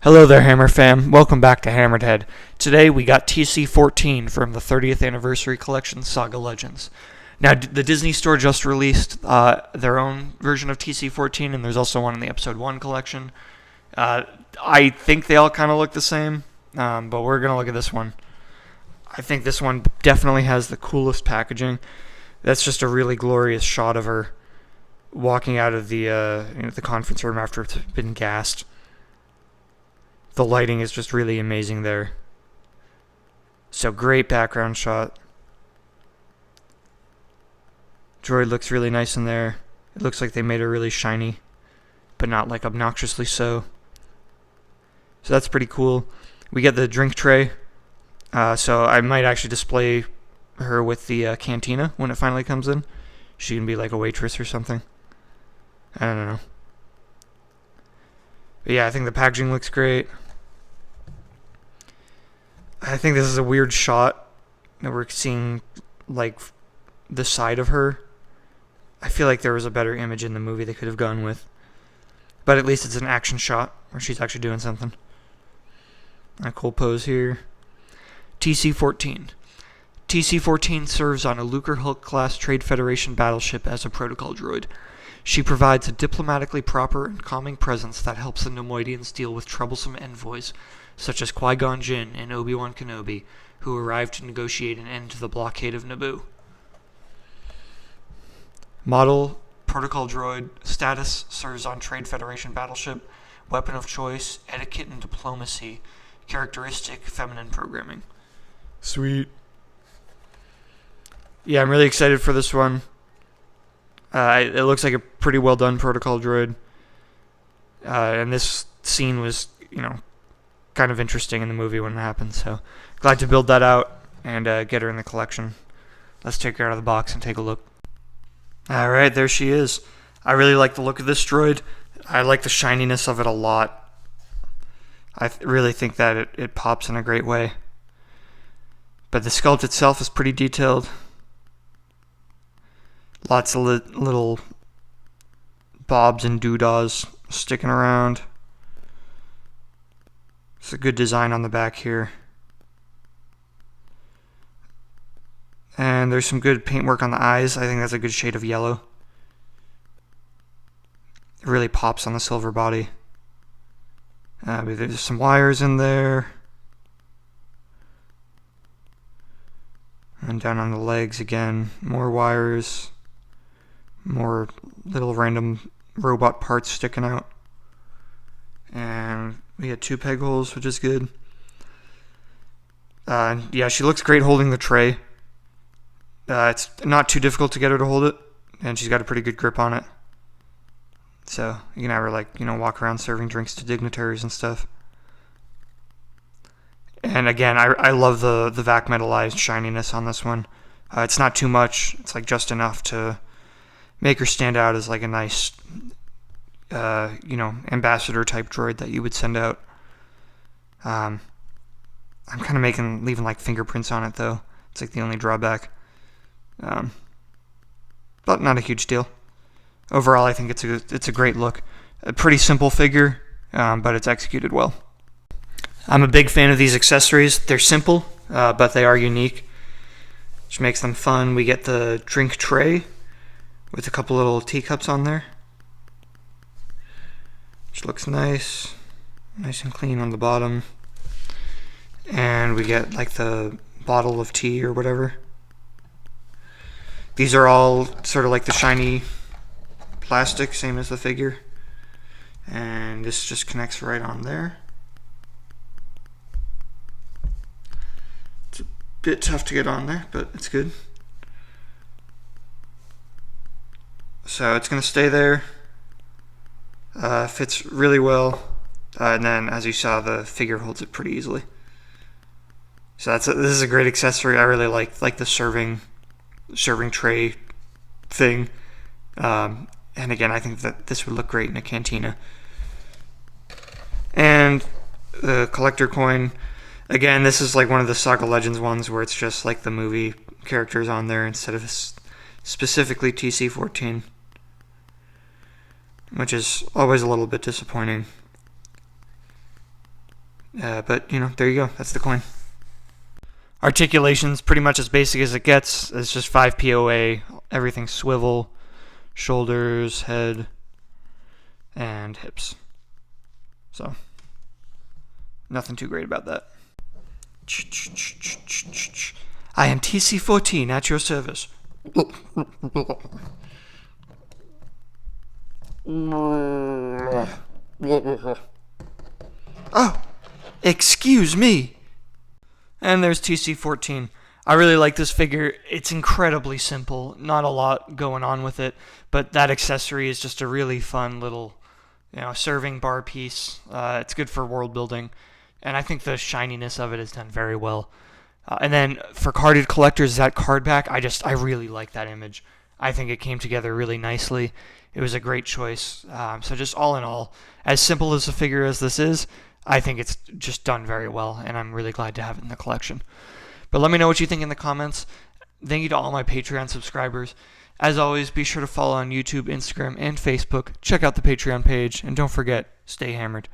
Hello there, Hammer fam. Welcome back to HammeredHead. Today we got TC-14 from the 30th anniversary collection, Saga Legends. Now, the Disney Store just released their own version of TC-14, and there's also one in the Episode 1 collection. I think they all kind of look the same, but we're going to look at this one. I think this one definitely has the coolest packaging. That's just a really glorious shot of her walking out of the conference room after it's been gassed. The lighting is just really amazing there. So great background shot. Droid looks really nice in there. It looks like they made her really shiny, but not like obnoxiously so. So that's pretty cool. We get the drink tray. So I might actually display her with the cantina when it finally comes in. She can be like a waitress or something. I don't know. But yeah, I think the packaging looks great. I think this is a weird shot that we're seeing, like, the side of her. I feel like there was a better image in the movie they could have gone with. But at least it's an action shot where she's actually doing something. A cool pose here. TC-14. TC-14 serves on a Lucrehulk-class Trade Federation battleship as a protocol droid. She provides a diplomatically proper and calming presence that helps the Neimoidians deal with troublesome envoys, such as Qui-Gon Jinn and Obi-Wan Kenobi, who arrived to negotiate an end to the blockade of Naboo. Model, protocol droid, status, serves on Trade Federation battleship, weapon of choice, etiquette and diplomacy, characteristic, feminine programming. Sweet. Yeah, I'm really excited for this one. It looks like a pretty well done protocol droid. And this scene was, kind of interesting in the movie when it happened. So glad to build that out and get her in the collection. Let's take her out of the box and take a look. Alright, there she is. I really like the look of this droid. I like the shininess of it a lot. I really think that it pops in a great way. But the sculpt itself is pretty detailed. Lots of little bobs and doodahs sticking around. It's a good design on the back here. And there's some good paintwork on the eyes. I think that's a good shade of yellow. It really pops on the silver body. But there's some wires in there. And down on the legs again, more wires. More little random robot parts sticking out. And we had 2 peg holes, which is good. Yeah, she looks great holding the tray. It's not too difficult to get her to hold it, and she's got a pretty good grip on it. So you can have her walk around serving drinks to dignitaries and stuff. And again, I love the vac metallized shininess on this one. It's not too much. It's just enough to make her stand out as a nice, ambassador type droid that you would send out. I'm kind of leaving fingerprints on it though. It's the only drawback. But not a huge deal. Overall, I think it's a great look. A pretty simple figure, but it's executed well. I'm a big fan of these accessories. They're simple, but they are unique, which makes them fun. We get the drink tray with a couple little teacups on there, which looks nice and clean on the bottom. And we get the bottle of tea or whatever. These are all sort of like the shiny plastic, same as the figure. And this just connects right on there. It's a bit tough to get on there, but it's good. So it's going to stay there. Fits really well. And then, as you saw, the figure holds it pretty easily. So this is a great accessory. I really like the serving tray thing. And again, I think that this would look great in a cantina. And the collector coin. Again, this is one of the Saga Legends ones where it's just the movie characters on there instead of specifically TC-14. which is always a little bit disappointing. But, there you go. That's the coin. Articulation's pretty much as basic as it gets. It's just 5 POA, everything swivel, shoulders, head, and hips. So, nothing too great about that. I am TC-14 at your service. Oh, excuse me. And there's TC-14. I really like this figure. It's incredibly simple. Not a lot going on with it, but that accessory is just a really fun little, serving bar piece. It's good for world building, and I think the shininess of it is done very well. And then for carded collectors, that card back, I really like that image. I think it came together really nicely. It was a great choice. So just all in all, as simple as a figure as this is, I think it's just done very well, and I'm really glad to have it in the collection. But let me know what you think in the comments. Thank you to all my Patreon subscribers. As always, be sure to follow on YouTube, Instagram, and Facebook. Check out the Patreon page, and don't forget, stay hammered.